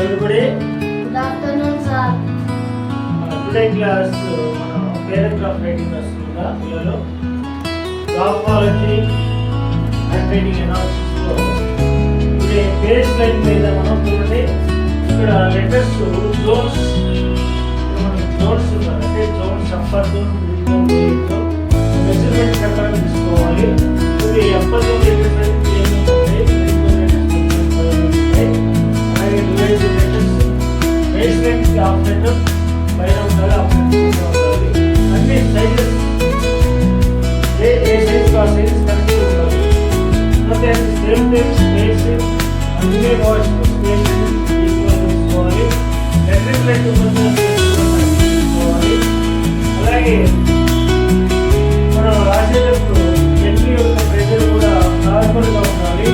everybody. Good afternoon, sir. Today class మనం paragraph writing వస్తుందా పిల్లలు గ్రాఫాలజీ అండ్ రైటింగ్ అనాలిసిస్ లో టుడే బేస్ లైన్ మీద మనం చూడండి ఇక్కడ లెటర్స్ జోన్స్ అంటే zones upper zone middle zone measurement ప్రకారం తీసుకోవాలి. ఇది upper zone different basement operator పైన ఉండాలి, ఆపరేటర్ అన్ని సైజెస్ ఏ సైజ్ ఆ సైజ్ కరెక్ట్ ఉండాలి. అంటే సేమ్ టైం స్పేస్ అన్ని వాట్స్ స్పేస్ ఈక్వల్ తీసుకోవాలి. లెటర్ ప్లేట్ తీసుకోవాలి. అలాగే మనం రాసేటప్పుడు ఎంట్రీ యొక్క ప్రెజర్ కూడా నార్మల్గా ఉండాలి.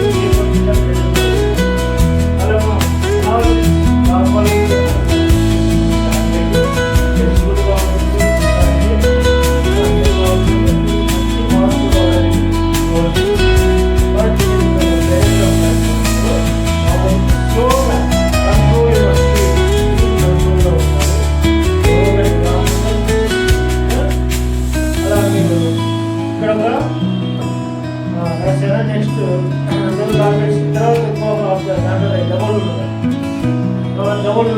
నెక్స్ట్ డబుల్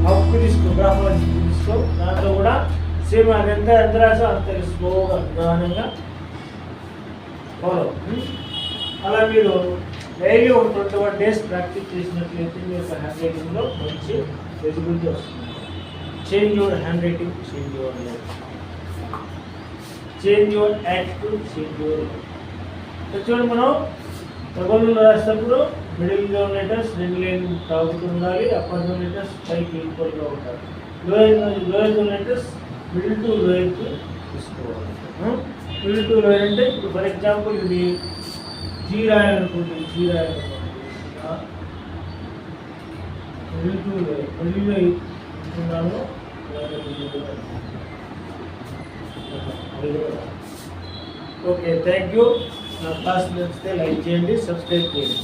హక్కు తీసుకో గ్రాఫాలజీ తీసుకో. దాంట్లో కూడా సేమ్ అది ఎంత రాసో అంత స్లోగా నిదానంగా ఫాలో. అలా మీరు డైలీ ఒక 21 days ప్రాక్టీస్ చేసినట్లయితే మీ యొక్క హ్యాండ్ రైటింగ్లో మంచి ఎలిజిబిలిటీ వస్తుంది. Change your handwriting, change your life, change your attitude, change your life. చూడండి, మనం డబుల్ రాసేటప్పుడు మిడిల్ జోన్ లెటర్స్ రెండు లైన్ తాగుతూ ఉండాలి. అప్పర్ జోన్ లెటర్స్ పైకి ఈక్వల్గా ఉండాలి. Lower zone letters middle to లోయర్కి తీసుకోవాలి. మిడిల్ టు లోయర్ అంటే ఇప్పుడు ఫర్ ఎగ్జాంపుల్ ఇది జీ రాయాలనుకుంటుంది, జీ రాయాలనుకుంటుంది మిడిల్ టు లోయర్, మిడిల్లో ఇస్తున్నాము. Okay, thank you. నా క్లాస్ నచ్చితే లైక్ చేయండి, సబ్స్క్రైబ్ చేయండి.